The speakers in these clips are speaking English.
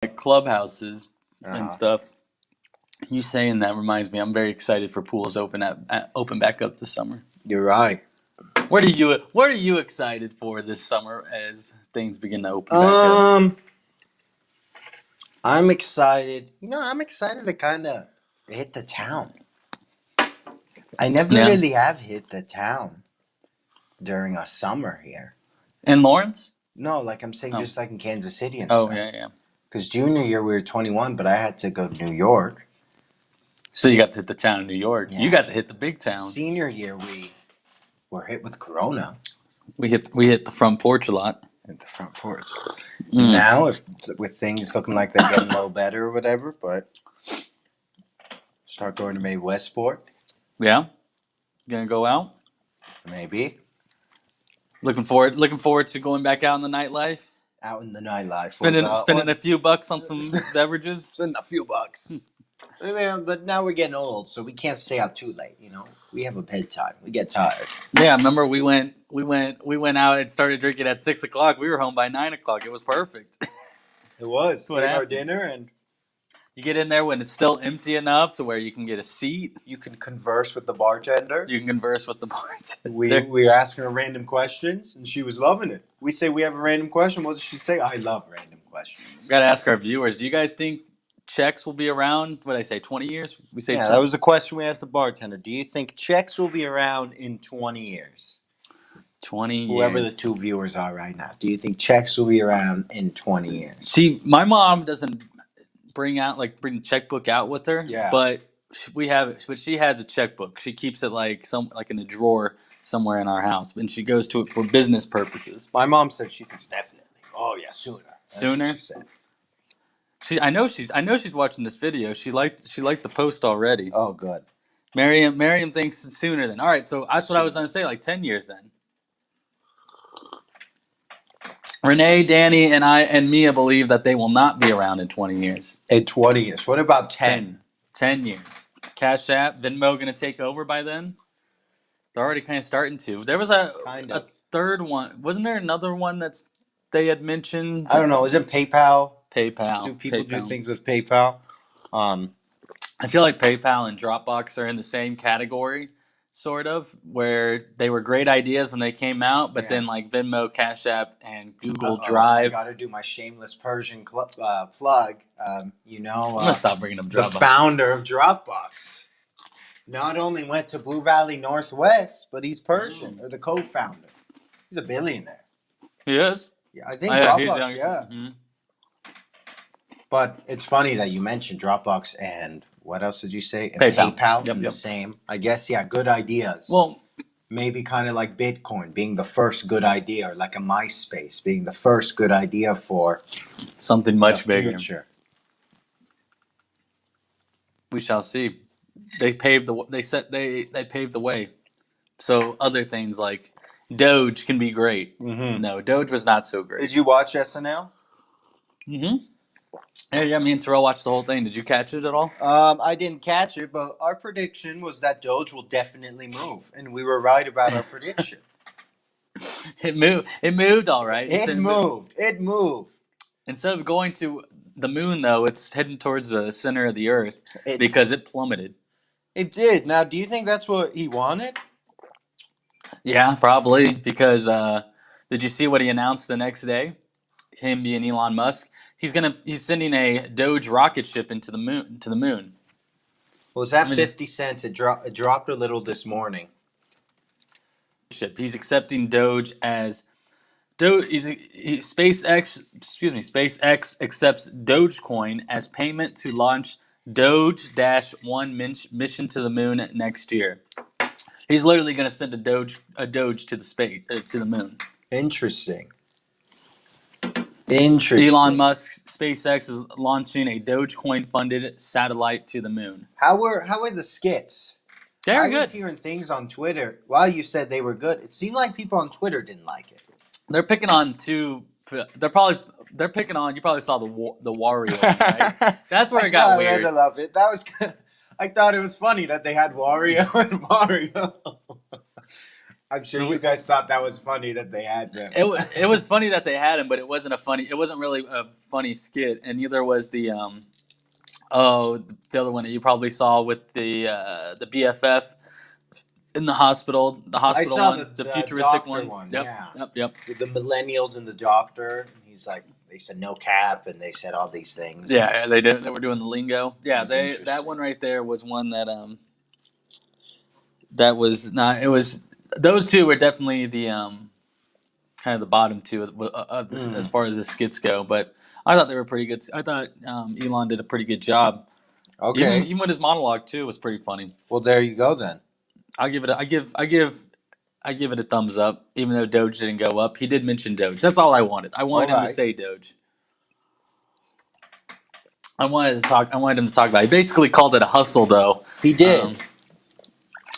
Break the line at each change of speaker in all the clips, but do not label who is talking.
like clubhouses and
Uh-huh.
stuff. You saying that reminds me, I'm very excited for pools open back up this summer.
You're right.
What are you excited for this summer as things begin to open back up?
I'm excited. I'm excited to kind of hit the town. I never
Yeah,
really have hit the town during a summer here.
in Lawrence.
No, like I'm saying,
Oh,
just like in Kansas City and
oh
stuff.
yeah, yeah.
Because junior year we were 21, but I had to go to New York.
So you
Se-
got to hit the town of New York. You
yeah.
got to hit the big town.
Senior year we were hit with Corona
We hit the front porch a lot.
at the front porch. And
Mm.
now, if with things looking like they're getting a little better or whatever, but start going to maybe Westport,
Yeah, gonna go out.
maybe
Looking forward to going back out in the nightlife.
out in the nightlife
Spending a few bucks on some beverages.
spend a few bucks. I mean, but now we're getting old, so we can't stay out too late. We have a bedtime. We get tired.
Yeah, remember we went out and started drinking at 6 o'clock. We were home by 9 o'clock. It was perfect.
It was.
That's what
We ate our
happens.
dinner, and
You get in there when it's still empty enough to where you can get a seat.
you can converse with the bartender.
You can converse with the bartender.
We were asking her random questions, and she was loving it. We say we have a random question. What does she say? I love random questions.
Got to ask our viewers. Do you guys think checks will be around? What did I say? 20 years? We say
Yeah, that was the question we asked the bartender. Do you think checks will be around in 20 years?
20
Whoever
years.
the two viewers are right now. Do you think checks will be around in 20 years?
See, my mom doesn't bring the checkbook out with her.
Yeah.
But she has a checkbook. She keeps it like in a drawer somewhere in our house, and she goes to it for business purposes.
My mom said she thinks definitely. Oh yeah, sooner. That's
Sooner?
what she said.
I know she's watching this video. She liked the post already.
Oh good.
Miriam thinks sooner than. All right, so that's what I was
Sooner.
going to say, like 10 years then. Renee, Danny, and Mia believe that they will not be around in 20 years.
In 20 years. What about 10?
10 years. Cash App, Venmo going to take over by then? They're already kind of starting to. There was a third one. Wasn't there another one they had mentioned?
I don't know. Is it PayPal?
PayPal.
Do people do things with PayPal?
I feel like PayPal and Dropbox are in the same category, sort of, where they were great ideas when they came out, but then like Venmo, Cash App, and Google Drive.
I got to do my shameless Persian plug.
I'm gonna stop bringing up
The
Dropbox.
founder of Dropbox not only went to Blue Valley Northwest, but he's Persian, or the co-founder. He's a billionaire.
He is?
Yeah, I think
He's
Dropbox,
young.
yeah.
Mm-hmm.
But it's funny that you mentioned Dropbox and what else did you say? And
PayPal.
PayPal.
Yep.
The same. I guess, yeah, good ideas.
Well,
maybe kind of like Bitcoin being the first good idea, or like a MySpace being the first good idea for
something much
the
bigger.
future.
We shall see. They paved the way. So other things like Doge can be great.
Mm-hmm.
No, Doge was not so great.
Did you watch SNL?
Mm-hmm. Yeah, me and Terrell watched the whole thing. Did you catch it at all?
I didn't catch it, but our prediction was that Doge will definitely move, and we were right about our prediction.
It moved. It moved all right.
It moved.
Instead of going to the moon, though, it's heading towards the center of the Earth because it plummeted.
It did. Now, do you think that's what he wanted?
Yeah, probably. Because did you see what he announced the next day? Him being Elon Musk, he's sending a Doge rocket ship into the moon.
Well, it's at 50 cents. It dropped a little this morning.
He's accepting Doge as SpaceX. SpaceX accepts Dogecoin as payment to launch Doge-1 mission to the moon next year. He's literally going to send a Doge to the moon.
Interesting.
Elon Musk, SpaceX is launching a Dogecoin-funded satellite to the moon.
How were the skits?
They're good.
I was hearing things on Twitter. While you said they were good, it seemed like people on Twitter didn't like it.
They're picking on two. They're picking on. You probably saw the Wario one, right? That's where it got weird.
I love it. That was. I thought it was funny that they had Wario and Mario. I'm sure you guys thought that was funny that they had them.
It was funny that they had him, but it wasn't really a funny skit, and neither was the the other one that you probably saw with the BFF in the
I
hospital
saw
one, the
the
futuristic
doctor
one.
one.
Yep,
Yeah,
yep.
with the millennials and the doctor. And he's like, they said no cap, and they said all these things.
Yeah, they did. They were doing the lingo. Yeah,
It was
that
interesting.
one right there was one that was not. It was those two were definitely the kind of the bottom two of this, as far as the skits go. But I thought they were pretty good. I thought Elon did a pretty good job.
Okay.
Even with his monologue too was pretty funny.
Well, there you go then.
I give it. I give it a thumbs up. Even though Doge didn't go up, he did mention Doge. That's all I wanted. I wanted him to
Alright.
say Doge. I wanted him to talk about it. He basically called it a hustle, though.
He did.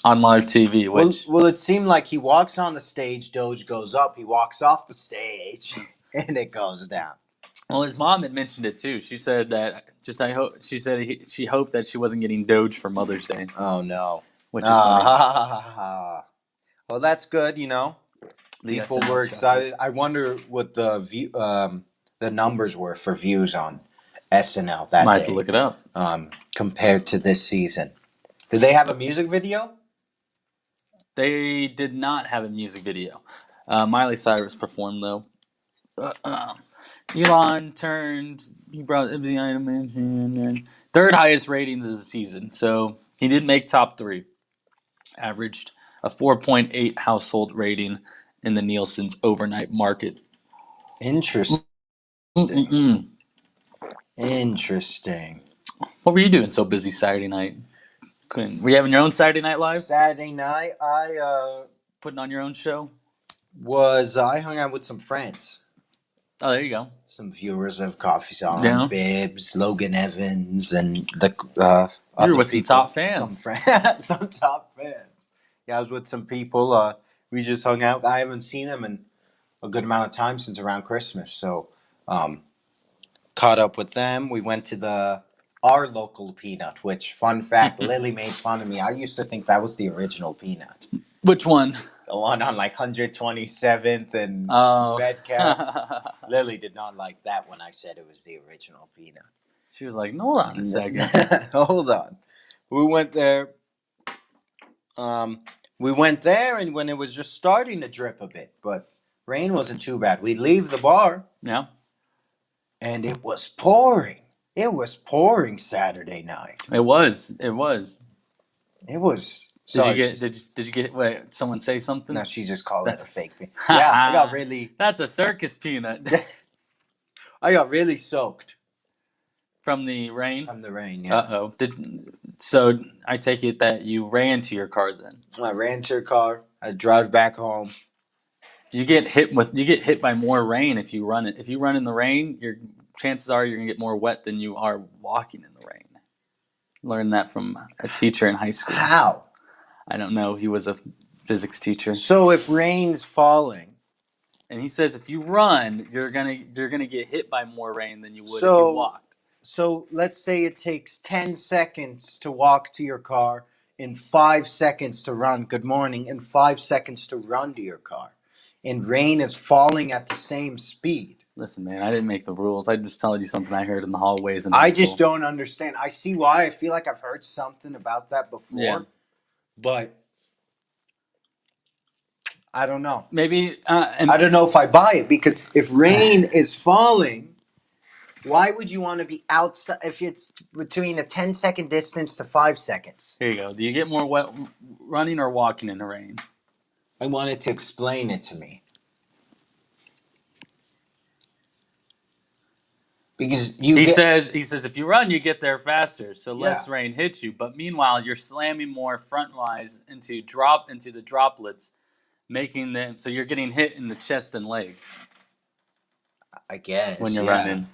On live TV, which
Well, it seemed like he walks on the stage, Doge goes up. He walks off the stage, and it goes down.
well, his mom had mentioned it too. She said that she hoped that she wasn't getting Doge for Mother's Day,
Oh no.
which is funny.
Well, that's good. You know,
The
people
SNL
were
chuckles.
excited. I wonder what the numbers were for views on SNL that
Might
day
have to look it up.
compared to this season. Did they have a music video?
They did not have a music video. Miley Cyrus performed though. Elon he brought the item in, third highest ratings of the season. So he did make top 3. Averaged a 4.8 household rating in the Nielsen's overnight market.
Interesting.
Mm-mm.
Interesting.
What were you doing so busy Saturday night? Were you having your own Saturday Night Live?
Saturday night, I
Putting on your own show?
I hung out with some friends.
Oh, there you go.
Some viewers of Coffee Song,
Yeah.
Bibbs, Logan Evans, and the
You were
other
with some
people.
top fans.
Some top fans. Yeah, I was with some people. We just hung out. I haven't seen them in a good amount of time since around Christmas, so caught up with them. We went to our local Peanut, which, fun fact, Lily made fun of me. I used to think that was the original Peanut.
Which one?
The one on like 127th and
Oh.
Metcalf. Lily did not like that when I said it was the original Peanut.
She was like, hold on a second.
Hold on. We went there. And when it was just starting to drip a bit, but rain wasn't too bad. We leave the bar,
Yeah.
and it was pouring. It was pouring Saturday night.
It was. It was.
It was.
Did you get wait, someone say something?
No, she just called
That's
it a fake peanut. Yeah,
That's a circus peanut.
I got really soaked
From the rain?
from the rain. Yeah.
Uh-oh. So I take it that you ran to your car then.
I ran to her car. I drive back home.
You get hit by more rain if you run it. If you run in the rain, your chances are you're gonna get more wet than you are walking in the rain. Learned that from a teacher in high school.
How?
I don't know. He was a physics teacher,
So if rain's falling,
and he says if you run, you're gonna get hit by more rain than you would if
So-
you walked.
so let's say it takes 10 seconds to walk to your car, and 5 seconds to run. Good morning, and 5 seconds to run to your car. And rain is falling at the same speed.
Listen, man, I didn't make the rules. I'm just telling you something I heard in the hallways. And
I just don't understand. I see why. I feel like I've heard something about that before.
Yeah.
But I don't know.
maybe.
I don't know if I buy it, because if rain is falling, why would you want to be outside if it's between a 10-second distance to 5 seconds?
Here you go. Do you get more wet running or walking in the rain?
I wanted to explain it to me. Because
He says if you run, you get there faster, so less
Yeah.
rain hits you. But meanwhile, you're slamming more frontwise into the droplets, making them so you're getting hit in the chest and legs
I guess
when you're
yeah.
running.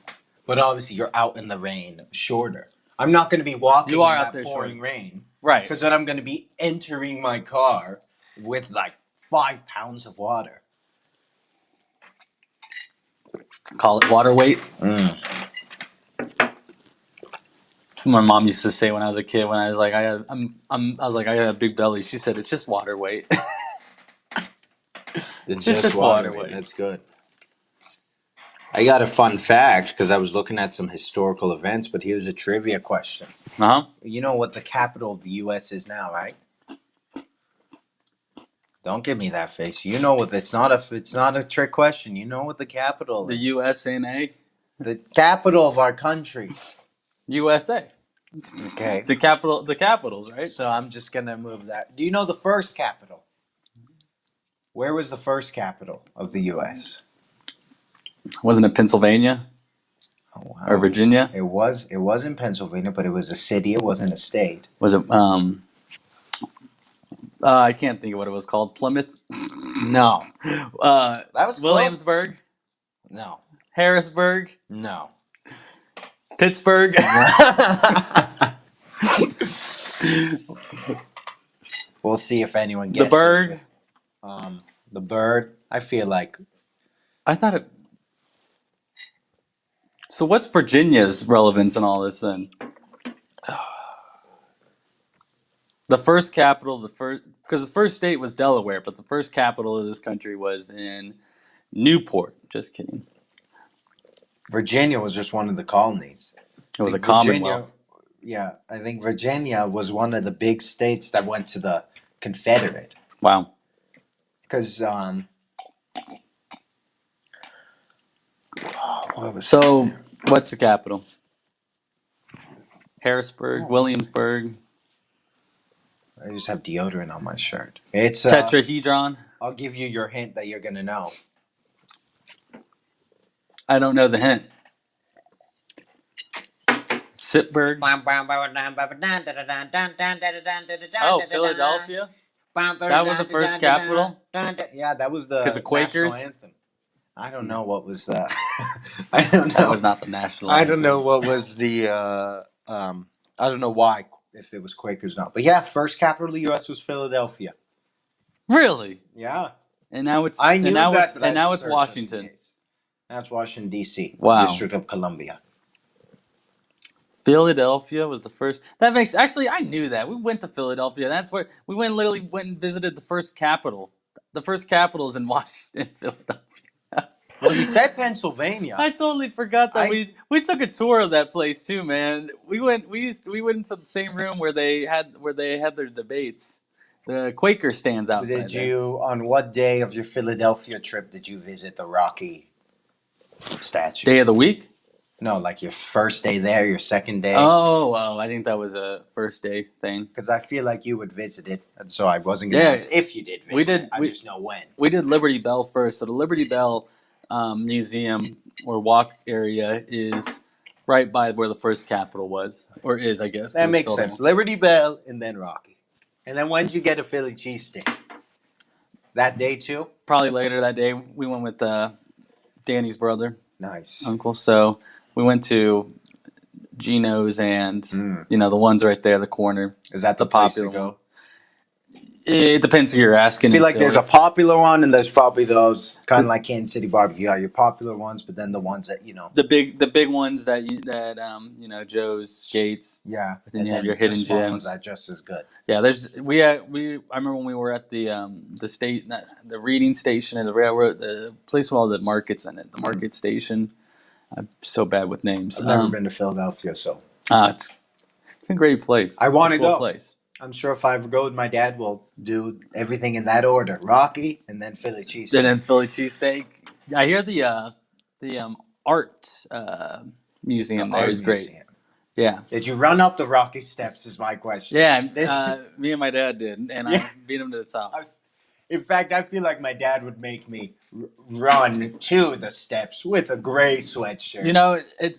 But obviously you're out in the rain shorter. I'm not going to be walking
You are
in
out
that
there
pouring
shorter.
rain,
Right.
because then I'm going to be entering my car with like 5 pounds of water.
Call it water weight. That's what my mom used to say when I was a kid. When I was like, I was like, I got a big belly. She said, it's just water weight.
It's
It's
just
just
water,
water
man.
weight.
That's good. I got a fun fact because I was looking at some historical events, but here's a trivia question.
Uh huh.
You know what the capital of the U.S. is now, right? Don't give me that face. You know what? It's not a trick question. You know what the capital
The
is.
USNA,
The capital of our country.
USA.
Okay.
The capital, the capitals, right?
So I'm just gonna move that. Do you know the first capital? Where was the first capital of the U.S.?
Wasn't it Pennsylvania
Oh
or
wow.
Virginia?
It was. It was in Pennsylvania, but it was a city. It wasn't a state.
Was it? I can't think of what it was called. Plymouth,
No.
uh,
That was close.
Williamsburg,
No.
Harrisburg,
No.
Pittsburgh.
We'll see if anyone
The
guesses.
Berg.
The bird. I feel like
I thought it. So what's Virginia's relevance in all this then? The first capital, because the first state was Delaware, but the first capital of this country was in Newport. Just kidding.
Virginia was just one of the colonies.
It was a
Like Virginia,
commonwealth.
yeah, I think Virginia was one of the big states that went to the Confederate.
Wow.
Because what was
So what's the capital? Harrisburg, Williamsburg,
I just have deodorant on my shirt. It's
Tetrahedron.
I'll give you your hint that you're gonna know.
I don't know the hint. Sitburg. Oh, Philadelphia. That was the first capital?
Yeah, that was the
'Cause of Quakers?
national anthem. I don't know what was the. I don't
That
know.
was not the national.
I don't
anthem.
know what was the. I don't know why if it was Quakers or not, but yeah, first capital of the U.S. was Philadelphia.
Really?
Yeah,
And now it's
I knew
and now
that.
it's
but
and
I
now it's
searched just in
Washington.
case. That's Washington D.C.
Wow.
District of Columbia.
Philadelphia was the first. That makes actually I knew that. We went to Philadelphia. That's where we literally went and visited the first capital. The first capital is in Washington, Philadelphia.
Well, you said Pennsylvania.
I totally forgot that we took a tour of that place too, man. We went into the same room where they had their debates. The Quaker stands outside.
Did you, on what day of your Philadelphia trip, did you visit the Rocky statue?
Day of the week?
No, like your first day there, your second day.
Oh, I think that was a first day thing.
Because I feel like you would visit it, and so I wasn't going to ask if you did visit
we did.
it. I just know when.
We did Liberty Bell first. So the Liberty Bell museum or walk area is right by where the first capital was, or is, I guess.
That makes sense. Liberty Bell and then Rocky. And then when did you get a Philly cheesesteak? That day too?
Probably later that day. We went with Danny's brother,
Nice.
uncle. So we went to Gino's and the ones right there, the corner.
Is that the place to go?
It depends who you're asking.
I feel like there's a popular one, and there's probably those kind of like Kansas City barbecue. You got your popular ones, but then the ones that
the big ones that Joe's, Gates.
Yeah,
Then you have your hidden
small
gems.
ones that are just as good.
Yeah, I remember when we were at the reading station and the railroad, the place with all the markets in it, the market station. I'm so bad with names.
I've never been to Philadelphia, so
it's a great place.
I want to
It's a cool
go.
place.
I'm sure if I ever go with my dad, we'll do everything in that order: Rocky, and then Philly cheesesteak.
And then Philly cheesesteak. I hear the art museum there is great. Yeah.
Did you run up the Rocky steps? Is my question.
Yeah, me and my dad did, and I beat him to the top.
In fact, I feel like my dad would make me run to the steps with a gray sweatshirt.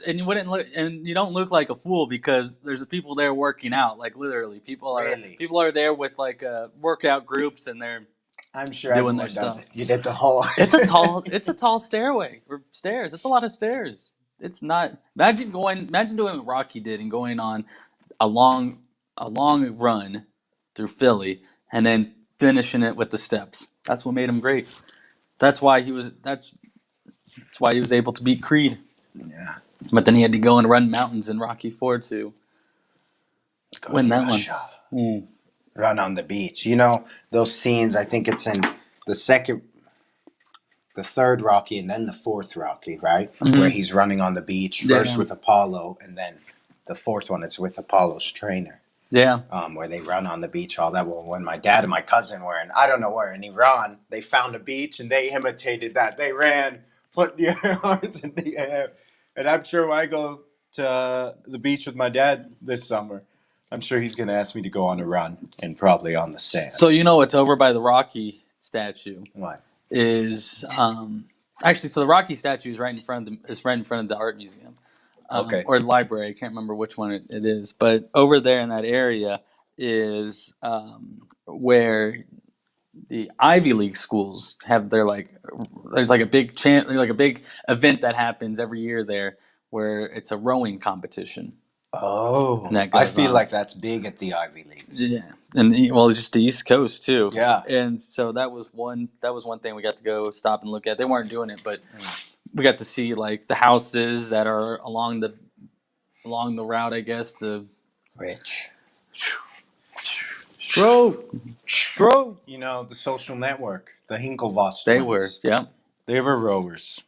And you wouldn't look, and you don't look like a fool because there's people there working out. Like literally, people are there with like workout groups, and they're
I'm sure
doing their
everyone does
stuff.
it. You did the whole.
It's a tall stairway or stairs. It's a lot of stairs. It's not. Imagine doing what Rocky did and going on a long run through Philly and then finishing it with the steps. That's what made him great. That's why he was able to beat Creed.
Yeah.
But then he had to go and run mountains in Rocky IV to win that one.
Run on the beach. Those scenes, I think it's in the second the third Rocky and then the fourth Rocky, right?
Mhm.
Where he's running on the beach first
Yeah.
with Apollo, and then the fourth one is with Apollo's trainer.
Yeah.
Where they run on the beach, all that. Well, when my dad and my cousin were in, I don't know where, in Iran, they found a beach and they imitated that. They ran, put your arms in the air. And I'm sure when I go to the beach with my dad this summer, I'm sure he's going to ask me to go on a run and probably on the sand.
So you know what's over by the Rocky statue
What?
is actually, so the Rocky statue is right in front of the art museum.
Okay.
Or the library. I can't remember which one it is, but over there in that area is where the Ivy League schools have their there's like a big there's like a big event that happens every year there where it's a rowing competition.
Oh,
And that
I
goes
feel
on.
like that's big at the Ivy Leagues.
Yeah, and well, just the East Coast too.
Yeah.
And so that was one thing we got to go stop and look at. They weren't doing it, but we got to see like the houses that are along the route, I guess. The
Rich.
Stroke.
You know, the Social Network, the Hinklevoss
They
twins.
were, yeah.
They were rowers.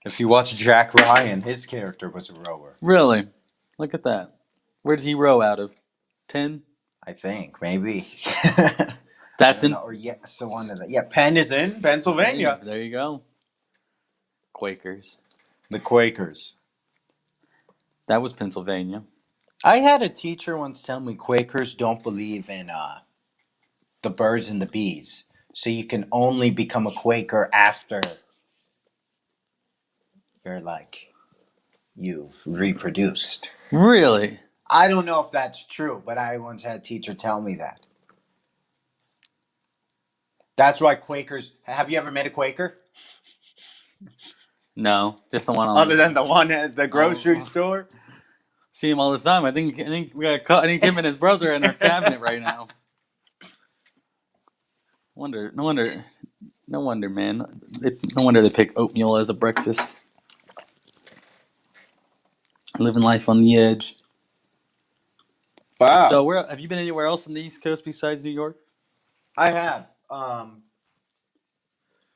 If you watch Jack Ryan, his character was a rower.
Really? Look at that. Where did he row out of? Penn?
I think, maybe.
That's in.
Or yeah, so one of the Penn is in Pennsylvania.
There you go. Quakers.
The Quakers.
That was Pennsylvania.
I had a teacher once tell me Quakers don't believe in the birds and the bees. So you can only become a Quaker after you've reproduced.
Really?
I don't know if that's true, but I once had a teacher tell me that. That's why Quakers. Have you ever met a Quaker?
No, just the one on.
Other than the one at the grocery store?
See him all the time. I think we got. I think him and his brother are in our cabinet right now. No wonder, man. No wonder they pick oatmeal as a breakfast. Living life on the edge.
Wow.
So, where have you been anywhere else on the East Coast besides New York?
I have.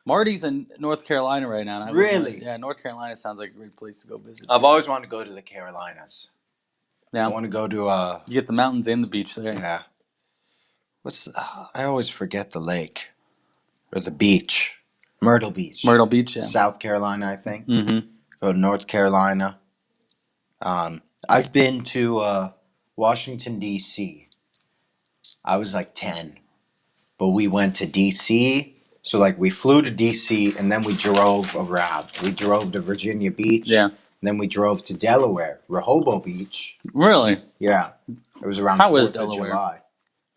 Marty's in North Carolina right now. And
Really?
Yeah, North Carolina sounds like a great place to go visit.
I've always wanted to go to the Carolinas.
Yeah,
I want to go to
you get the mountains and the beach there.
yeah. I always forget the lake or the beach. Myrtle Beach.
Myrtle Beach, yeah.
South Carolina, I think.
Mm-hmm.
Go to North Carolina. I've been to Washington D.C. I was like 10, but we went to D.C. So like we flew to D.C. and then we drove around. We drove to Virginia Beach.
Yeah.
Then we drove to Delaware, Rehoboth Beach.
Really?
Yeah, it was around
How was
4th of
Delaware?
July.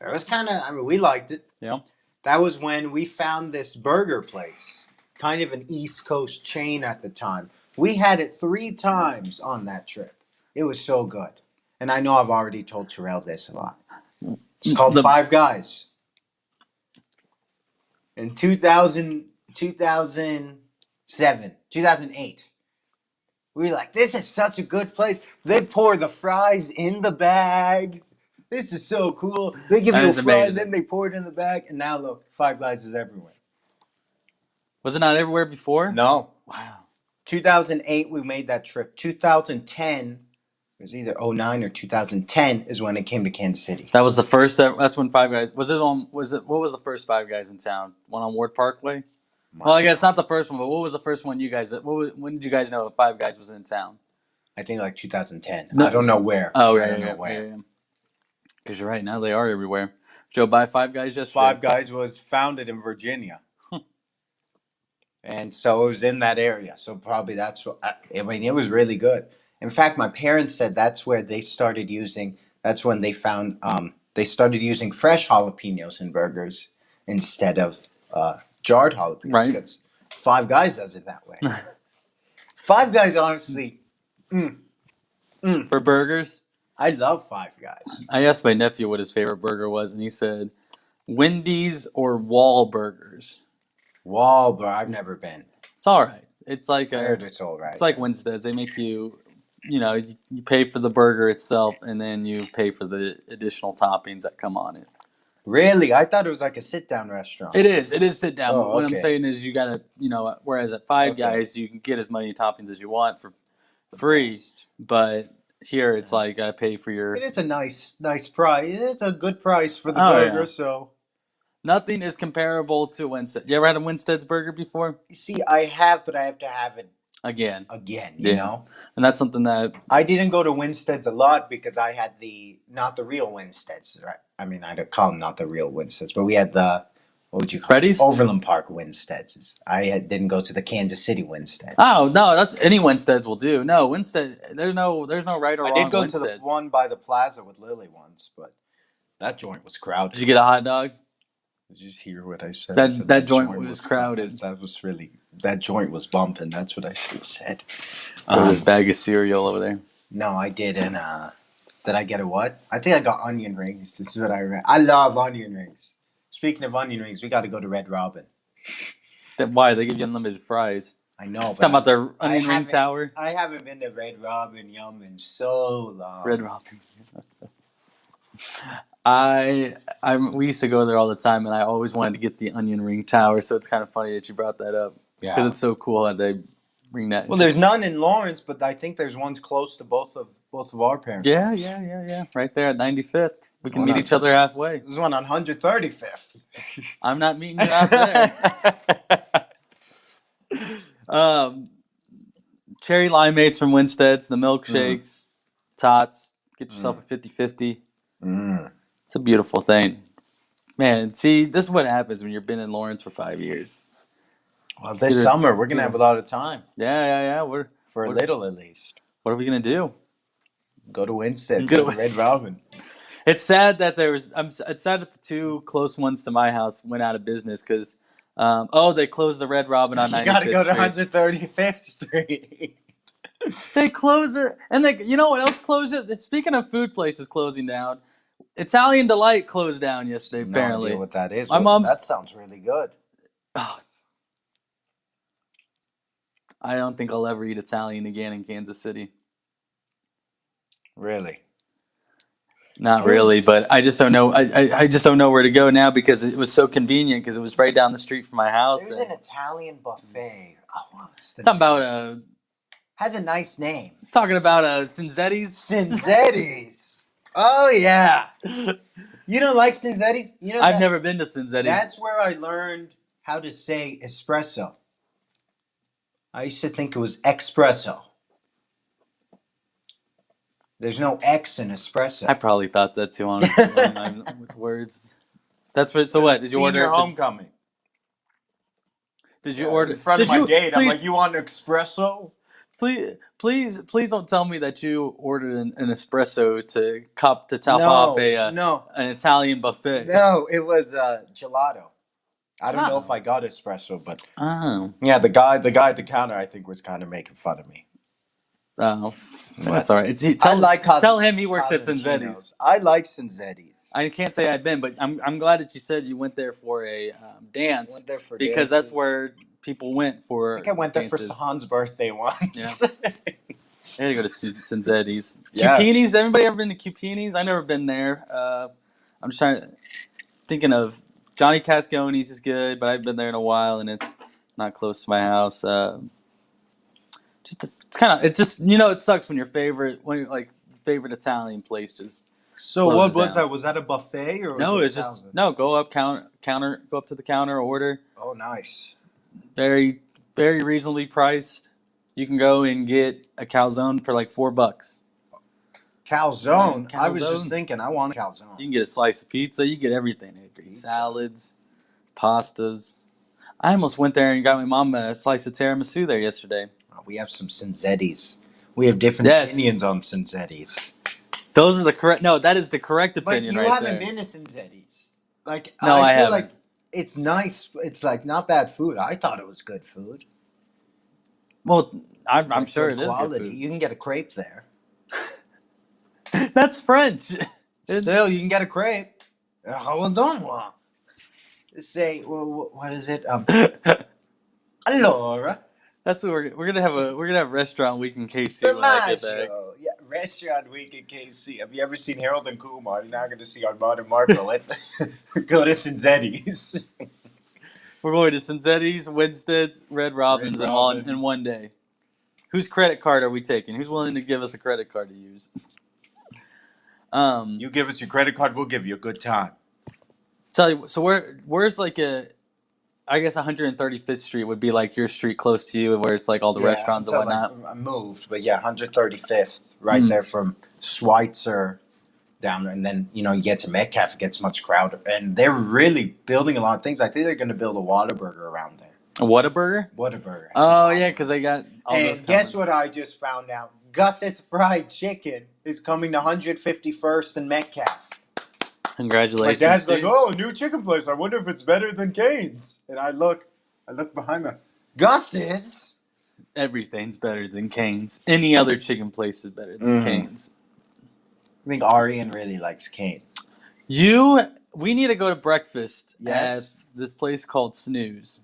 It was kind of. I mean, we liked it.
Yeah.
That was when we found this burger place, kind of an East Coast chain at the time. We had it 3 times on that trip. It was so good. And I know I've already told Terrell this a lot. It's called Five Guys. In 2008, we were like, this is such a good place. They pour the fries in the bag. This is so cool. They give you a fry and then they pour it in the bag. And now look, Five Guys is everywhere.
Was it not everywhere before?
No.
Wow.
2008, we made that trip. 2010, it was either 09 or 2010 is when it came to Kansas City.
That was the first. That's when Five Guys was it on. Was it what was the first Five Guys in town? One on Ward Parkway. Well, I guess not the first one, but what was the first one you guys? When did you guys know Five Guys was in town?
I think like 2010.
No,
I don't know where.
Oh,
I don't know where.
yeah. Because you're right. Now they are everywhere. Joe, buy Five Guys yesterday.
Five Guys was founded in Virginia. And so it was in that area. So probably that's what, I mean, it was really good. In fact, my parents said that's where they started using, that's when they found, they started using fresh jalapenos in burgers instead of jarred jalapenos.
Right.
Because Five Guys does it that way. Five Guys, honestly,
For burgers?
I love Five Guys.
I asked my nephew what his favorite burger was, and he said Wendy's or Wahlburgers.
Wahlburger, I've never been.
It's all right. It's like
I heard it's all right.
It's like Winstead's. They make you, you pay for the burger itself, and then you pay for the additional toppings that come on it.
Really? I thought it was like a sit-down restaurant.
It is. It is sit down. But
Oh,
what I'm
okay.
saying is, you gotta, whereas at Five
Okay.
Guys, you can get as many toppings as you want for
The
free.
best.
But here, it's
Yeah.
like you gotta pay for your.
It is a nice price. It's a good price for the
Oh,
burger.
yeah.
So
Nothing is comparable to Winstead. You ever had a Winstead's burger before?
you see, I have, but I have to have it
Again.
again.
Yeah.
You know,
And that's something that
I didn't go to Winstead's a lot because I had not the real Winstead's, right? I mean, I don't call them not the real Winstead's, but we had the what would you call
Freddy's?
it? Overland Park Winstead's. Didn't go to the Kansas City Winstead.
Oh no, that's any Winstead's will do. No, Winstead. There's no right or
I
wrong
did go to the
Winstead's.
one by the plaza with Lily once, but that joint was crowded.
Did you get a hot dog?
Did you hear what I said?
That-
I said
that joint was crowded.
That joint was bumping. That's what I should have said.
Throw this bag of cereal over there.
No, I didn't. Did I get a what? I think I got onion rings. This is what I read. I love onion rings. Speaking of onion rings, we got to go to Red Robin.
Then why they give you unlimited fries?
I know, but
Talking about the
I
onion ring
haven't-
tower.
I haven't been to Red Robin Yum in so long.
Red Robin. We used to go there all the time, and I always wanted to get the onion ring tower. So it's kind of funny that you brought that up because
Yeah.
it's so cool that they bring that.
Well, there's none in Lawrence, but I think there's ones close to both of our parents.
yeah. Right there at 95th, we can
Why
meet
not?
each other halfway.
There's one on 135th.
I'm not meeting you out there. Cherry limeades from Winstead's, the milkshakes, tots. Get yourself a 50-50.
Mm.
It's a beautiful thing. Man, see, this is what happens when you've been in Lawrence for 5 years.
Well, this summer we're gonna have a lot of time
Yeah.
for a little at least.
What are we gonna do?
Go to Winstead,
Go
go
to-
to Red Robin.
It's sad that it's sad that the two close ones to my house went out of business because, they closed the Red Robin on 95th
You gotta go to
Street.
135th Street.
They closed it, and you know what else closed it? Speaking of food places closing down, Italian Delight closed down yesterday.
No
Apparently,
idea what that is.
My mom's-
That sounds really good.
Oh, I don't think I'll ever eat Italian again in Kansas City.
Really?
Not
There's-
really, but I just don't know. I just don't know where to go now because it was so convenient because it was right down the street from my house.
There's an Italian buffet. Oh, what's the
Talking
name?
about
Has a nice name.
Cinzetti's.
Cinzetti's. Oh yeah. You don't like Cinzetti's? You know
I've never been to Cinzetti's.
That's where I learned how to say espresso. I used to think it was espresso. There's no X in espresso.
I probably thought that too, honestly. With words. That's what. So what? Did you order?
homecoming?
Did you order?
In front
did
of my
you,
date,
please,
I'm like, you want an espresso?
please don't tell me that you ordered an espresso to top
No,
off
no,
an Italian buffet.
no. It was gelato. I don't know
Oh.
if I got espresso, but
Oh,
yeah, the guy at the counter, I think, was kind of making fun of me.
oh,
What?
that's all right.
I
Tell him he works at
Cosentino's.
Cinzetti's.
I like Cinzetti's.
I can't say I've been, but I'm glad that you said you went there for a dance
Went there for
because that's
dances.
where people went for.
I think I went there for
dances.
Sahan's birthday once.
Yeah. I had to go to Cinzetti's.
Yeah.
Cupini's. Everybody ever been to Cupini's? I've never been there. I'm just thinking of Johnny Cascone's is good, but I've been there in a while and it's not close to my house. It sucks when your favorite Italian place just
So what
Closes
was
down.
that? Was that a buffet or?
no,
was
it's
it
just
thousand?
no. Go up go up to the counter, order.
Oh, nice.
Very very reasonably priced. You can go and get a calzone for like $4.
Calzone. I was
Calzone.
just thinking, I want a calzone.
You can get a slice of pizza. You get everything. They have great
Pizza.
salads, pastas. I almost went there and got my mom a slice of tiramisu there yesterday.
We have some Cinzetti's. We have different
Yes.
opinions on Cinzetti's.
Those are the correct. No, that is the correct
But
opinion
you
right
haven't
there.
been to Cinzetti's. Like,
No, I
feel
haven't.
like it's nice. It's like not bad food. I thought it was good food.
Well, I'm
Like,
sure
good
it is
quality.
good food.
You can get a crepe there.
That's French.
Still, you can get a crepe. Hold on. Say, what is it? Allora.
That's what we're gonna have a restaurant week in KC when I get back.
Formaggio. Yeah, Restaurant Week in KC. Have you ever seen Harold and Kumar? You're not going to see Armand and Marco. Go to Cinzetti's.
We're going to Cinzetti's, Winstead's, Red Robin's
Red
in
Robin.
one day. Whose credit card are we taking? Who's willing to give us a credit card to use?
You give us your credit card, we'll give you a good time.
Tell you. So where's like I guess 135th Street would be like your street close to you, where it's like all the restaurants and
so,
whatnot.
Like, I moved, but yeah, 135th, right there from Schweitzer down there. And then, you get to Metcalf, it gets much crowded. And they're really building a lot of things. I think they're going to build a Whataburger around there.
A Whataburger?
Whataburger.
Oh, yeah, because they got all
and
those
guess what I just found out? Gus's Fried Chicken is coming to 151st and Metcalf.
Congratulations.
My dad's
dude.
like, oh, a new chicken place. I wonder if it's better than Cane's. And I look behind me. Gus's?
Everything's better than Cane's. Any other chicken place is better than Cane's.
I think Arian really likes Cane.
We need to go to breakfast
Yes.
at this place called Snooze.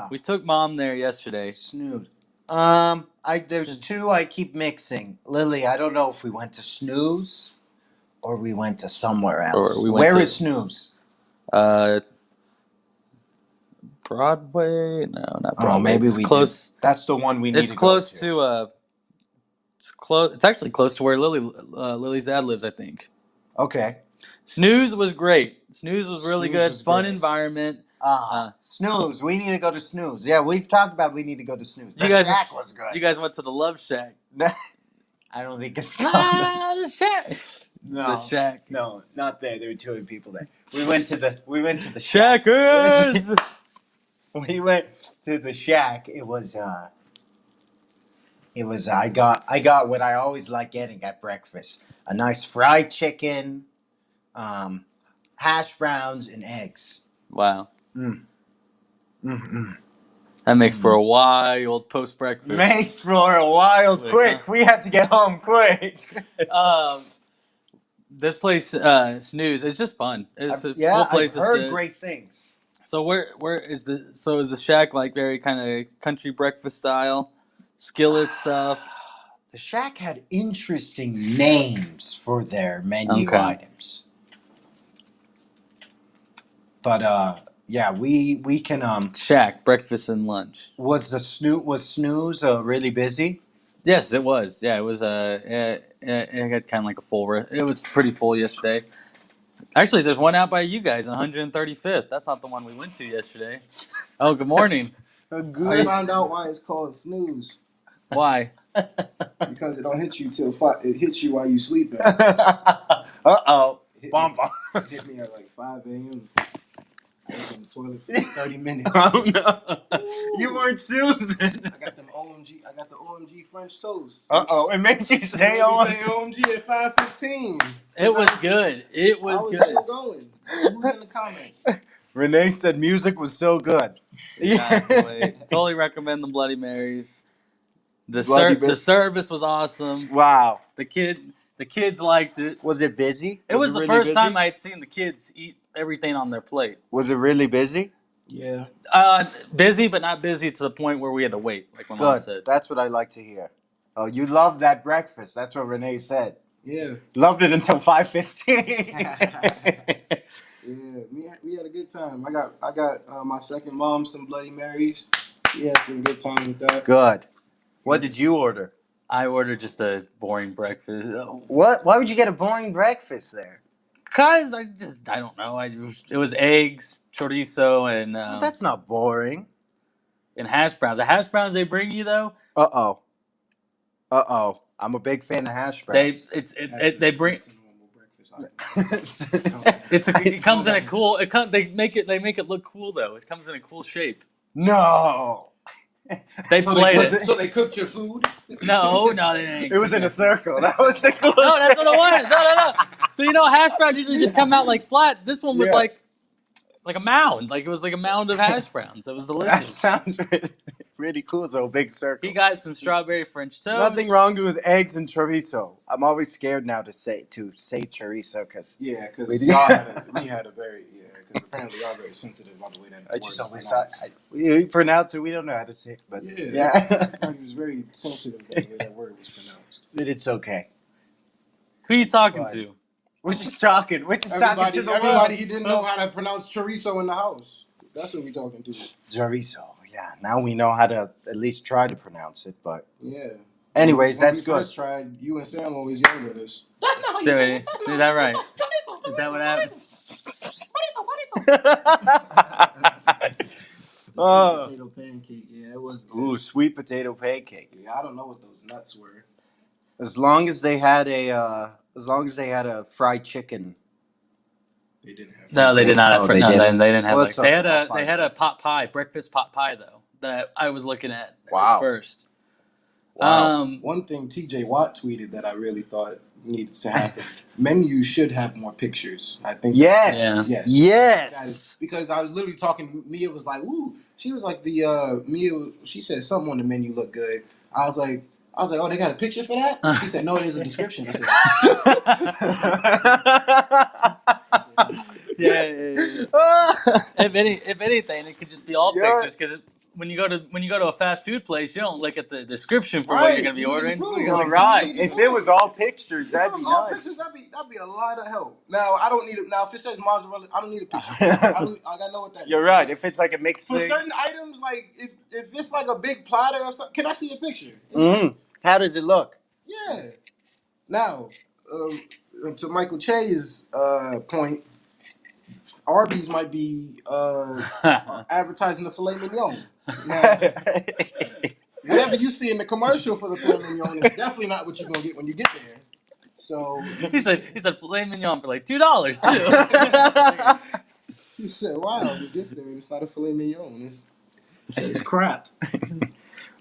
We took Mom there yesterday.
Snooze. There's two I keep mixing. Lily, I don't know if we went to Snooze or we went to somewhere else.
Or we went
Where
to-
is Snooze?
Broadway? No, not Broadway.
Oh, maybe
it's
we
close.
did. That's the one we need
It's
to
close
go
to. It's close. It's actually close to where Lily's dad lives, I think.
Okay.
Snooze was great. Snooze was really
Snooze
good.
was
Fun
great.
environment.
Snooze. We need to go to Snooze. Yeah, we've talked about we need to go to Snooze. The
You guys-
Shack was good.
You guys went to the Love Shack.
I don't think it's called.
The Shack.
No,
The Shack.
no, not there. There were 2 people there. We went to the Shack.
Shackers.
We went to the Shack. It was I got what I always like getting at breakfast: a nice fried chicken, hash browns, and eggs.
Wow.
Mm-mm.
That makes for a wild post breakfast.
Makes for a wild quick. We had to get home quick.
This place, Snooze, it's just fun. It's a cool place
I've
to
heard
sit.
great things.
So where is the Shack like very kind of country breakfast style, skillet stuff?
The Shack had interesting names for their menu
Okay.
items. But yeah, we can
Shack breakfast and lunch.
was Snooze really busy?
Yes, it was. Yeah, it was. It had kind of like a full. It was pretty full yesterday. Actually, there's one out by you guys on 135th. That's not the one we went to yesterday. Oh, good morning.
I found out why it's called snooze.
Why?
Because it don't hit you till it hits you while you sleeping.
Uh-oh.
Hit
Bum,
me,
bum.
hit me at like 5 a.m. I was in the toilet for 30 minutes.
Oh no. You weren't Susan.
I got the OMG French toast.
Uh-oh. It made you say
Say
oh.
OMG at 5:15.
It was good. It
I
was
was
good.
still going. Who's in the comments?
Renee said music was so good.
Exactly. Totally recommend the Bloody Marys. The
Bloody
service was awesome.
Wow.
The kids liked it.
Was it busy?
It was the
really
first
busy?
time I had seen the kids eat everything on their plate.
Was it really busy?
Yeah.
Busy, but not busy to the point where we had to wait, like my mom
Good.
said.
That's what I like to hear. Oh, you loved that breakfast. That's what Renee said.
Yeah.
Loved it until 5:15.
Yeah. We had a good time. I got my second mom some Bloody Marys. We had some good time with that.
Good. What did you order?
I ordered just a boring breakfast.
What? Why would you get a boring breakfast there?
Cause I don't know. It was eggs, chorizo, and
Well, that's not boring.
and hash browns. The hash browns they bring you though,
Uh-oh. I'm a big fan of hash
they
browns.
they bring
That's a normal breakfast item.
it comes in a cool. They make it look cool though. It comes in a cool shape.
No.
They
So
played
they,
it.
so they cooked your food?
No, they didn't.
It was in a circle. That was the coolest.
No, that's what it was. No. So hash browns usually just come out like flat. This one was
Yeah.
like a mound. Like it was like a mound of hash browns. It was
That
delicious.
sounds really cool. So a big circle.
He got some strawberry French toast.
Nothing wrong with eggs and chorizo. I'm always scared now to say chorizo because
Yeah, because
We
we had a very, because apparently y'all very sensitive about the way that
I
word
just
is
always
pronounced.
thought we pronounce it. We don't know how to say it, but
Yeah,
yeah.
everybody was very sensitive about the way that word was pronounced.
But it's okay.
Who you talking
Fine.
to?
We're just talking. We're just talking
Everybody,
to the
everybody,
world.
he didn't know how to pronounce chorizo in the house. That's what we talking to.
Chorizo. Yeah. Now we know how to at least try to pronounce it. But
Yeah.
anyways,
When
that's
we
good.
first tried, you and Sam always yelled at us. That's not how you
Is
say it. That's not
that right? Is that what happened?
The sweet potato pancake. Yeah, it was good.
Ooh, sweet potato pancake.
Yeah, I don't know what those nuts were.
As long as they had a fried chicken.
They didn't have.
No, they did not have.
Oh, they
no,
didn't?
they didn't have
Well,
like.
it's
They
okay.
had
I'll
a
find
they had
some.
a pot pie, breakfast pot pie though that I was looking at
Wow.
first.
Wow.
One thing TJ Watt tweeted that I really thought needed to happen. Menus should have more pictures. I think.
Yes.
Yeah.
Yes.
Because I was literally talking. Mia was like, "Ooh," she was like Mia. She said something on the menu looked good. I was like, "Oh, they got a picture for that?" She said, "No, there's a description." I said,
Yeah. If anything, it could just be all
Yeah.
pictures because when you go to a fast food place, you don't look at the description for what
Right,
you're going to be
you look at the
ordering.
food.
All
Like,
right. If it was all pictures, that'd be
all
nice.
pictures, that'd be a lot of help. Now I don't need it. Now if it says mozzarella, I don't need a picture. I gotta know what that is.
You're right. If it's like a mixed
For
thing.
certain items, like if it's like a big platter or something, can I see a picture? It's
Mm. How does it look?
Yeah. Now, to Michael Che's point, Arby's might be advertising the filet mignon. Now, whatever you see in the commercial for the filet mignon is definitely not what you're gonna get when you get there. So
he said filet mignon for like $2 too.
he said, "Wow, we get there and it's not a filet mignon. It's crap."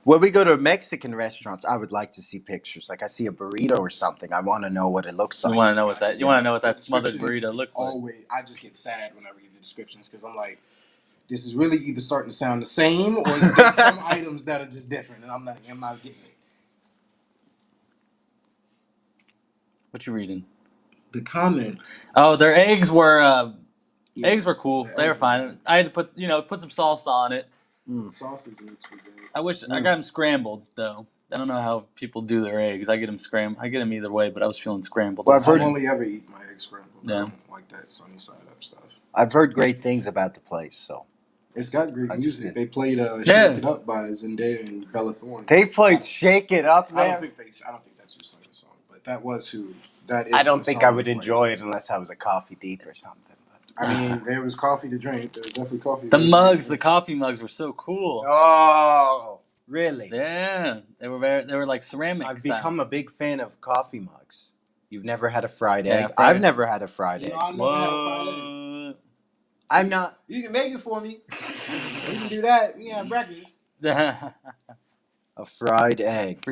When we go to Mexican restaurants, I would like to see pictures. Like I see a burrito or something, I want to know what it looks
You
like.
want to know what that? You want to know what that smothered
Descriptions
burrito looks like?
Always, I just get sad when I read the descriptions because I'm like, this is really either starting to sound the same or is there some items that are just different, and I'm not getting it.
What you reading?
The comment.
Oh, their eggs were
Yeah,
eggs were cool.
the
They were
eggs were
fine.
good.
I had to put some salsa on it.
Sausage mix was good.
I wish I got them scrambled though. I don't know how people do their eggs. I get them scrambled. I get them either way, but I was feeling scrambled.
Well, I've heard-
I've only ever eaten my eggs scrambled.
Yeah.
I don't like that sunny side up stuff.
I've heard great things about the place. So
It's got great
I just
music.
did.
They played
Yeah.
"Shake It Up" by Zendaya and Bella Thorne.
they played "Shake It Up,"
I
man.
don't think that's who sang the song, but that was who. That is.
I don't
the
think
song
I would
they played.
enjoy it unless I was a coffee deep or something. But.
I mean, there was coffee to drink. There was definitely coffee.
The
to
mugs, the
drink.
coffee mugs were so cool.
Oh, really?
Yeah, they were like ceramic.
I've
style.
become a big fan of coffee mugs. You've never had a fried
Yeah,
egg?
fried-
I've never had a fried
You
egg.
know, I've never had a fried egg.
What?
I'm not.
You can make it for me. You can do that. We can have breakfast.
A fried egg.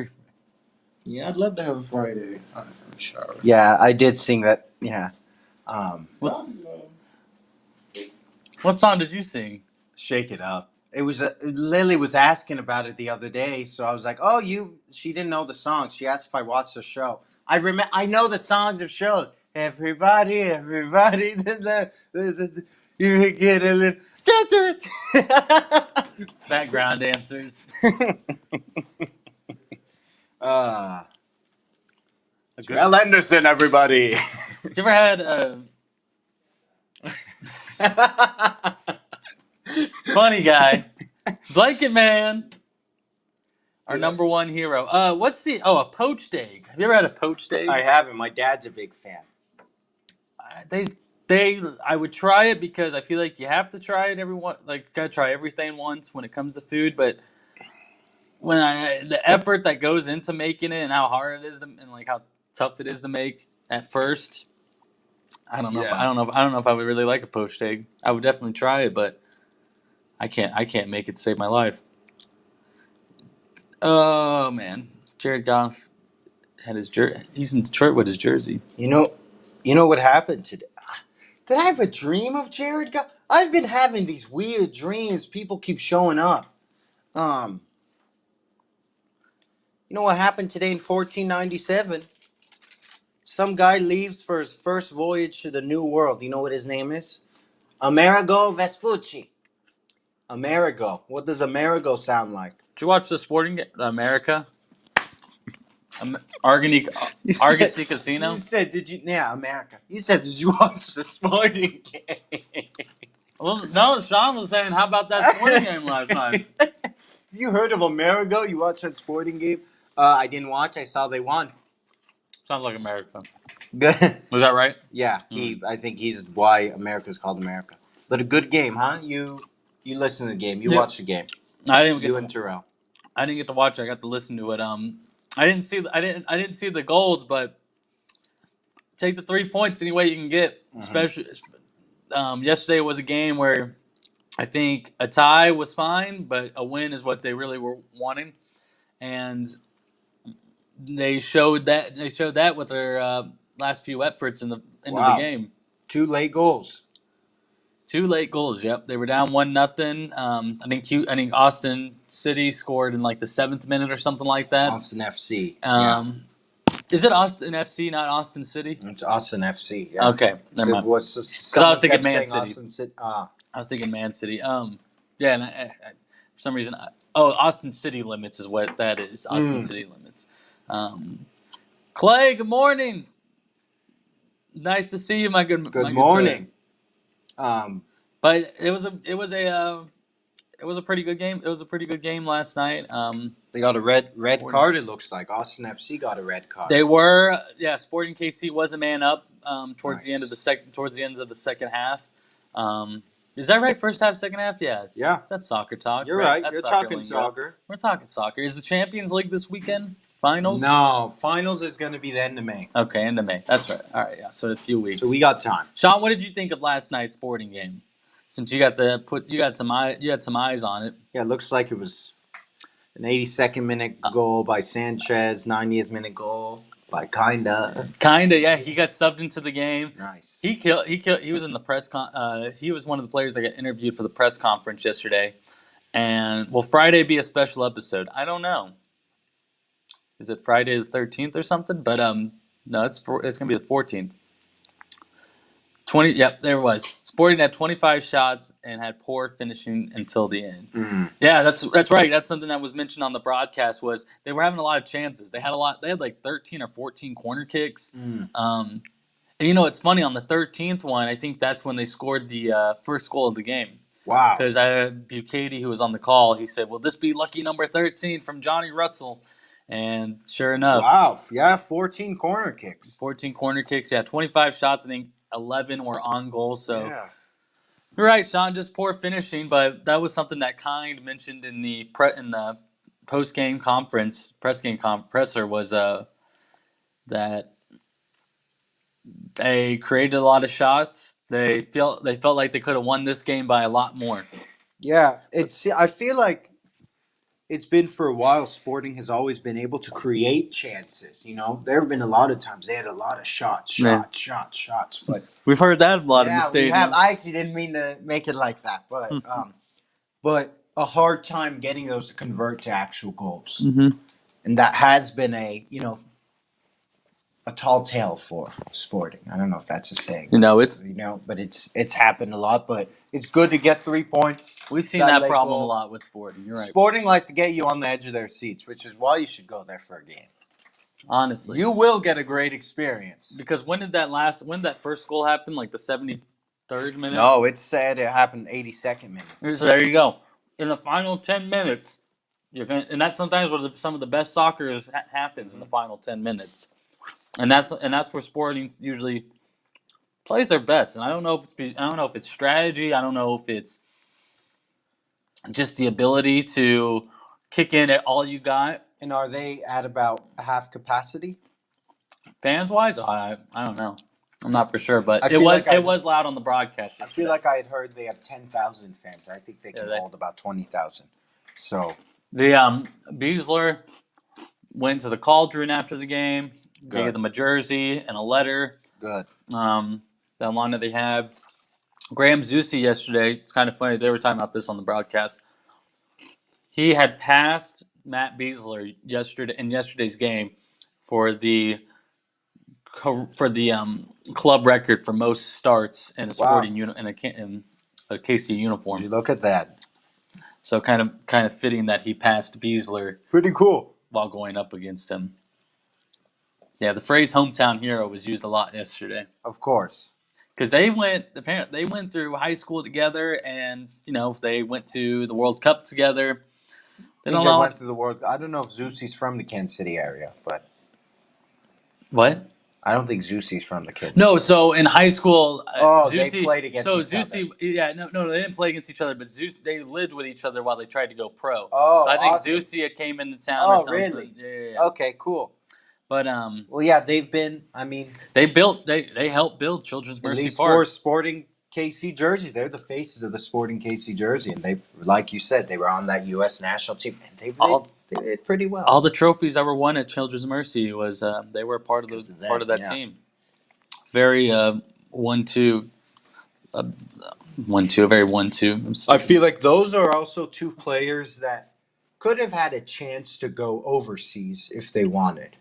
Yeah, I'd love to have a fried egg. I'm sure.
Yeah, I did sing that. Yeah.
what song did you sing?
Shake It Up. It was Lily was asking about it the other day, so I was like, "Oh, she didn't know the song. She asked if I watched the show. I know the songs of shows. Everybody, you get a little
Background dancers.
Well, Anderson, everybody.
You ever had funny guy, Blanket Man, our number one hero. What's a poached egg? Have you ever had a poached egg?
I haven't. My dad's a big fan.
I would try it because I feel like you have to try it gotta try everything once when it comes to food, but the effort that goes into making it and how hard it is and like how tough it is to make at first, I don't know.
Yeah.
I don't know if I would really like a poached egg. I would definitely try it, but I can't make it save my life. Oh man, Jared Goff had his jersey. He's in Detroit with his jersey.
You know what happened today? Did I have a dream of Jared Goff? I've been having these weird dreams. People keep showing up. You know what happened today in 1497? Some guy leaves for his first voyage to the New World. You know what his name is? Amerigo Vespucci. Amerigo. What does Amerigo sound like?
Did you watch the Sporting America? Argosy
You
Casino?
said, did you? Yeah, America. You said, did you watch the sporting game?
Well, no, Sean was saying, how about that Sporting game last night?
You heard of Amerigo? You watched that sporting game? I didn't watch. I saw they won.
Sounds like America.
Good.
Was that right?
Yeah, I think he's why America's called America. But a good game, huh? You listen to the game. You
Yeah.
watch the game.
I didn't
You
get
and Terrell.
I didn't get to watch it. I got to listen to it. I didn't see the goals, but take the 3 points any way you can get. Especially yesterday was a game where I think a tie was fine, but a win is what they really were wanting, and they showed that with their last few efforts in the end of
Wow.
the game.
2 late goals.
2 late goals. Yep, they were down 1-0. I think Austin City scored in like the 7th minute or something like that.
Austin FC.
Is it Austin FC, not Austin City?
It's Austin FC. Yeah.
Okay, never mind.
Because
I was thinking Man City.
Austin City.
I was thinking Man City. Yeah, and for some reason, Austin City Limits is what that is. Austin City Limits. Clay, good morning. Nice to see you, my good
morning.
But it was a pretty good game. It was a pretty good game last night.
They got a red card. It looks like Austin FC got a red card.
They were, Sporting KC was a man up towards the end of the second half. Is that right? First half, second half? Yeah. That's soccer talk.
You're right.
That's
You're
soccer
talking
lingo.
soccer.
We're talking soccer. Is the Champions League this weekend? Finals?
No, finals is going to be the end of May.
Okay, end of May. That's right. All right, yeah. So a few weeks.
So we got time.
Sean, what did you think of last night's Sporting game? Since you had some eyes on it.
Yeah, it looks like it was an 82nd minute goal by Sanchez, 90th minute goal by Kinda.
Yeah. He got subbed into the game.
Nice.
He was in the press he was one of the players that got interviewed for the press conference yesterday. And will Friday be a special episode? I don't know. Is it Friday the 13th or something? But no, it's going to be the 14th. 20. Yep, there it was. Sporting had 25 shots and had poor finishing until the end. Yeah, that's right. That's something that was mentioned on the broadcast. Was they were having a lot of chances. They had like 13 or 14 corner kicks. And it's funny, on the 13th one, I think that's when they scored the first goal of the game.
Wow.
Because Bucati, who was on the call, he said, "Will this be lucky number 13 from Johnny Russell?" And sure enough,
wow. Yeah, 14 corner kicks.
14 corner kicks. Yeah, 25 shots. I think 11 were on goal. So
yeah.
You're right, Sean. Just poor finishing, but that was something that Kind mentioned in the post game conference, presser was that they created a lot of shots. They felt like they could have won this game by a lot more.
Yeah, I feel like it's been for a while. Sporting has always been able to create chances. There have been a lot of times they had a lot of shots. But
we've heard that a lot in the
we
stadium.
have. I actually didn't mean to make it like that, but a hard time getting those to convert to actual goals, and that has been a tall tale for Sporting. I don't know if that's a saying. But it's happened a lot. But it's good to get 3 points.
We've seen that problem a lot with Sporting. You're right.
Sporting likes to get you on the edge of their seats, which is why you should go there for a game.
Honestly,
you will get a great experience.
Because when did that first goal happen? Like the 73rd minute?
No, it said it happened 82nd minute.
So there you go. In the final 10 minutes, and that's sometimes where some of the best soccer happens in the final 10 minutes. And that's where Sporting usually plays their best. And I don't know if it's strategy. I don't know if it's just the ability to kick in at all you got.
And are they at about half capacity?
Fans wise, I don't know. I'm not for sure, but it was loud on the broadcast.
I feel like I had heard they have 10,000 fans. I think they can hold about 20,000. So
the Beasler went to the Cauldron after the game.
Good.
Gave them a jersey and a letter.
Good.
That line that they have. Graham Zusi yesterday, it's kind of funny, they were talking about this on the broadcast. He had passed Matt Beasler in yesterday's game for the club record for most starts in a
Wow.
sporting in a KC uniform.
You look at that.
So kind of fitting that he passed Beasler
Pretty cool.
while going up against him. Yeah, the phrase "hometown hero" was used a lot yesterday
Of course.
because they went through high school together, and they went to the World Cup together.
I
They
think
don't
they
know
went to the world. I don't know if Zusi's from the Kansas City area, but
what.
I don't think Zusi's from the Kansas.
No, so in high school,
Oh, they
Zusi.
played against
So
each
Zusi, yeah, no, they didn't play against each other, but they lived with each other while they tried to go pro.
Oh,
So I think
awesome.
Zusi had came into town or
Oh,
something.
really?
Yeah.
Okay, cool.
But
Well, yeah, they've been. I mean,
they helped build Children's
at
Mercy
least
Park.
for Sporting KC jersey, they're the faces of the Sporting KC jersey, and they, like you said, they were on that U.S. national team, and they did pretty well.
All the trophies that were won at Children's Mercy was they were part of
Because of
part of that
yeah.
team. Very 1-2, 1-2, a very 1-2.
I feel like those are also two players that could have had a chance to go overseas if they wanted.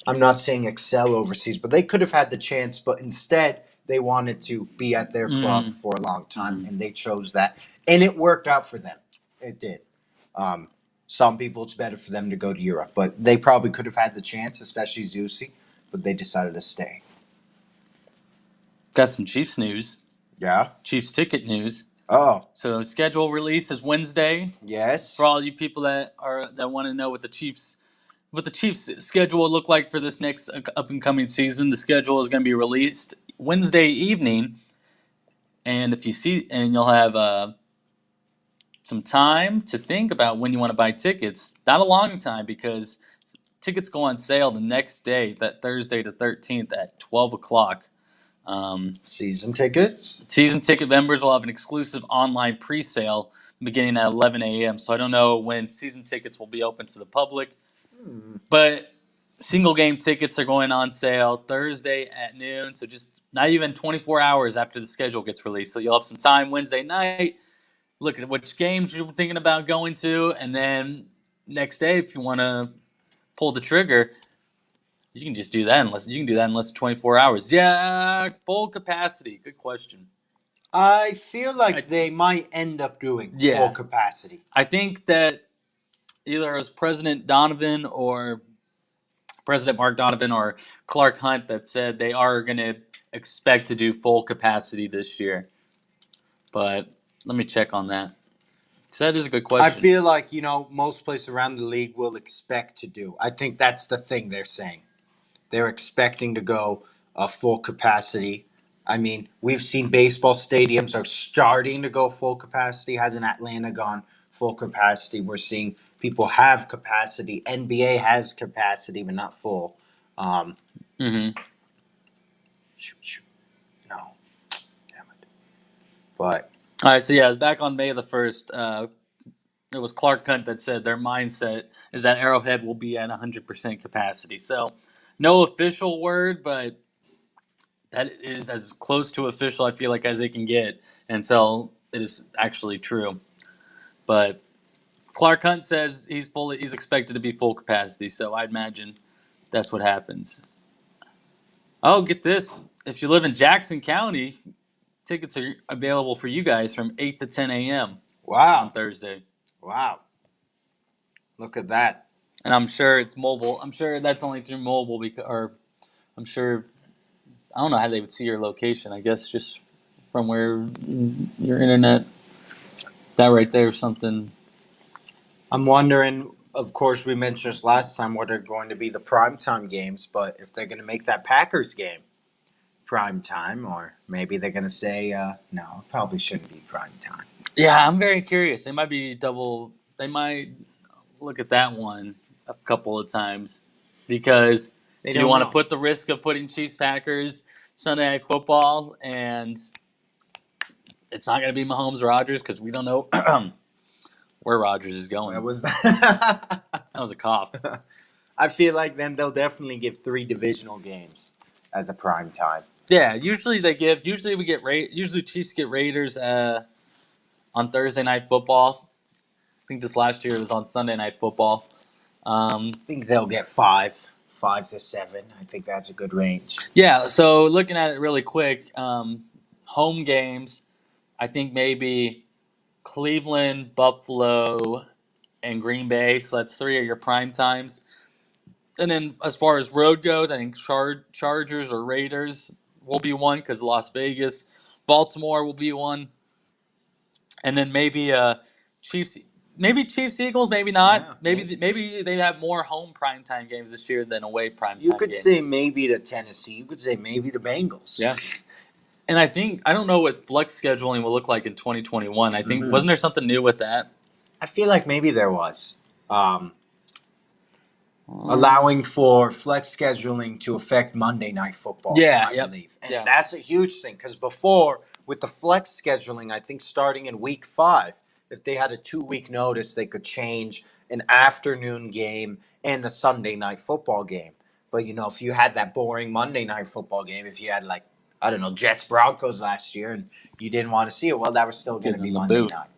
I'm not saying excel overseas, but they could have had the chance, but instead they wanted to be at their club for a long time, and they chose that. And it worked out for them. It did. Some people, it's better for them to go to Europe, but they probably could have had the chance, especially Zusi, but they decided to stay.
Got some Chiefs news.
Yeah?
Chiefs ticket news.
Oh,
So schedule release is Wednesday.
yes.
For all you people that want to know what the Chiefs schedule will look like for this next up and coming season, the schedule is going to be released Wednesday evening, and you'll have some time to think about when you want to buy tickets. Not a long time because tickets go on sale the next day, that Thursday the 13th at 12:00.
Season tickets?
Season ticket members will have an exclusive online pre-sale beginning at 11 a.m. So I don't know when season tickets will be open to the public, but single game tickets are going on sale Thursday at noon. So just not even 24 hours after the schedule gets released. So you'll have some time Wednesday night, look at which games you're thinking about going to, and then next day if you want to pull the trigger, you can just do that in less than 24 hours. Yeah, full capacity. Good question.
I feel like they might end up doing full capacity.
I think that either it was President Mark Donovan or Clark Hunt that said they are going to expect to do full capacity this year. But let me check on that. So that is a good question.
I feel like, most places around the league will expect to do. I think that's the thing they're saying. They're expecting to go full capacity. I mean, we've seen baseball stadiums are starting to go full capacity. Hasn't Atlanta gone full capacity? We're seeing people have capacity. NBA has capacity, but not full. Shoot. No. Damn it. But.
All right, so yeah, it was back on May the 1st. It was Clark Hunt that said their mindset is that Arrowhead will be at 100% capacity. So no official word, but that is as close to official, I feel like, as it can get until it is actually true. But Clark Hunt says he's expected to be full capacity, so I'd imagine that's what happens. Oh, get this. If you live in Jackson County, tickets are available for you guys from 8 to 10 a.m.
Wow.
on Thursday.
Wow. Look at that.
And I'm sure it's mobile. I'm sure that's only through mobile I'm sure, I don't know how they would see your location. I guess just from where your internet, that right there is something.
I'm wondering, of course, we mentioned this last time, what are going to be the primetime games, but if they're going to make that Packers game primetime, or maybe they're going to say, no, it probably shouldn't be primetime.
Yeah, I'm very curious. They might look at that one a couple of times because do you want to put the risk of putting Chiefs Packers Sunday Night Football and it's not going to be Mahomes Rodgers because we don't know where Rodgers is going.
That was
that was a cough.
I feel like then they'll definitely give 3 divisional games as a prime time.
Yeah, usually Chiefs get Raiders on Thursday Night Football. I think this last year it was on Sunday Night Football.
I think they'll get 5 5 to 7. I think that's a good range.
Yeah, so looking at it really quick, home games, I think maybe Cleveland, Buffalo, and Green Bay. So that's 3 of your prime times. And then as far as road goes, I think Chargers or Raiders will be one because Las Vegas. Baltimore will be one. And then maybe Chiefs. Maybe Chiefs Eagles, maybe not.
Yeah,
maybe they have more home primetime games this year than away primetime
You could
games.
say maybe the Tennessee. You could say maybe the Bengals.
Yeah. And I don't know what flex scheduling will look like in 2021. I think, wasn't there something new with that?
I feel like maybe there was. Allowing for flex scheduling to affect Monday Night Football.
Yeah,
I
yep.
believe. And
Yeah.
that's a huge thing because before, with the flex scheduling, I think starting in week 5, if they had a 2-week notice, they could change an afternoon game and a Sunday Night Football game. But, if you had that boring Monday Night Football game, if you had, Jets Broncos last year and you didn't want to see it, well, that was still going to be Monday night.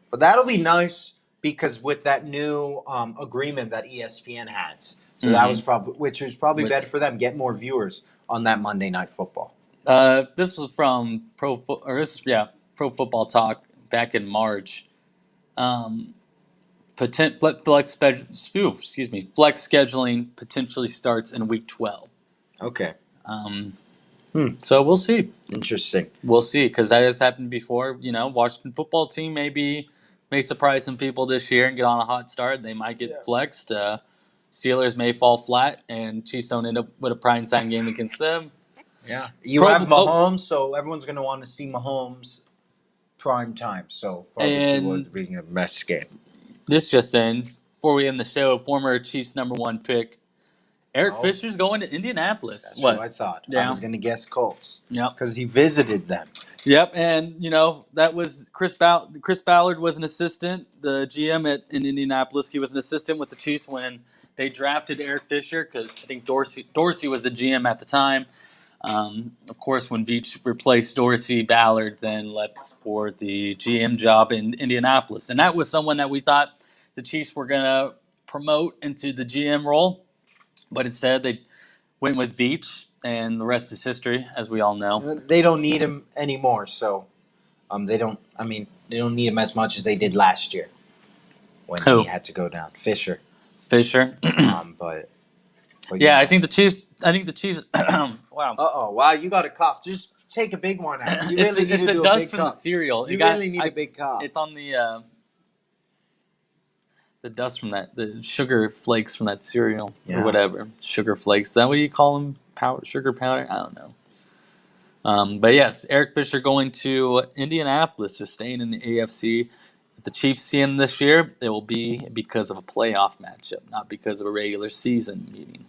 But that'll be nice because with that new agreement that ESPN has. So that was which was probably better for them, get more viewers on that Monday Night Football.
This was from Pro Football Talk back in March. Flex scheduling potentially starts in week 12.
Okay.
So we'll see.
Interesting.
We'll see because that has happened before. Washington football team may surprise some people this year and get on a hot start. They might get flexed. Steelers may fall flat, and Chiefs don't end up with a primetime game against them.
Yeah. You have Mahomes, so everyone's going to want to see Mahomes prime time. So obviously we're being the best game.
This just in. Before we end the show, former Chiefs #1 pick, Eric Fisher's going to Indianapolis.
That's what I thought.
Yeah.
I was going to guess Colts.
Yep.
Because he visited them.
Yep, and that was Chris Ballard was an assistant, the GM in Indianapolis. He was an assistant with the Chiefs when they drafted Eric Fisher because I think Dorsey was the GM at the time. Of course, when Veach replaced Dorsey, Ballard then left for the GM job in Indianapolis, and that was someone that we thought the Chiefs were going to promote into the GM role, but instead they went with Veach. And the rest is history, as we all know.
They don't need him anymore, so they don't need him as much as they did last year when he had to go down. Fisher. But
yeah, I think the Chiefs. Wow.
Wow! You got a cough. Just take a big one out. You really need to do a big cough.
It's the dust from the cereal.
You really need a big cough.
It's on the dust from the sugar flakes from that cereal or whatever. Sugar flakes. Is that what you call them? Sugar powder? I don't know. But yes, Eric Fisher going to Indianapolis, just staying in the AFC. If the Chiefs see him this year, it will be because of a playoff matchup, not because of a regular season meeting.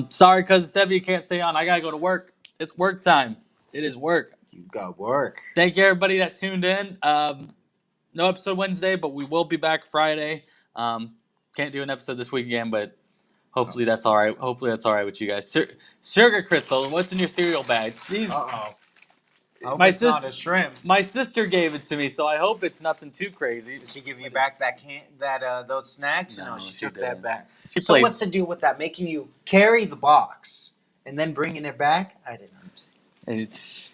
Sorry, Cousin Stevie, you can't stay on. I got to go to work. It's work time. It is work.
You got work.
Thank you, everybody that tuned in. No episode Wednesday, but we will be back Friday. Can't do an episode this week again, but hopefully that's all right. Hopefully that's all right with you guys. Sugar Crystal, what's in your cereal bag?
My sister, not a shrimp.
My sister gave it to me, so I hope it's nothing too crazy.
Did she give you back those snacks? No, she took that back.
So
what's the deal with that? Making you carry the box and then bringing it back? I didn't understand.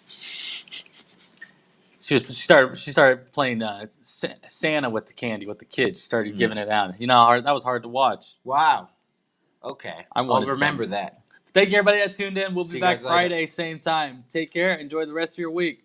She started playing Santa with the candy with the kids. She started giving it out. You know, that was hard to watch.
Wow. Okay. I'll remember that.
Thank you, everybody that tuned in. We'll be back Friday, same time. Take care. Enjoy the rest of your week.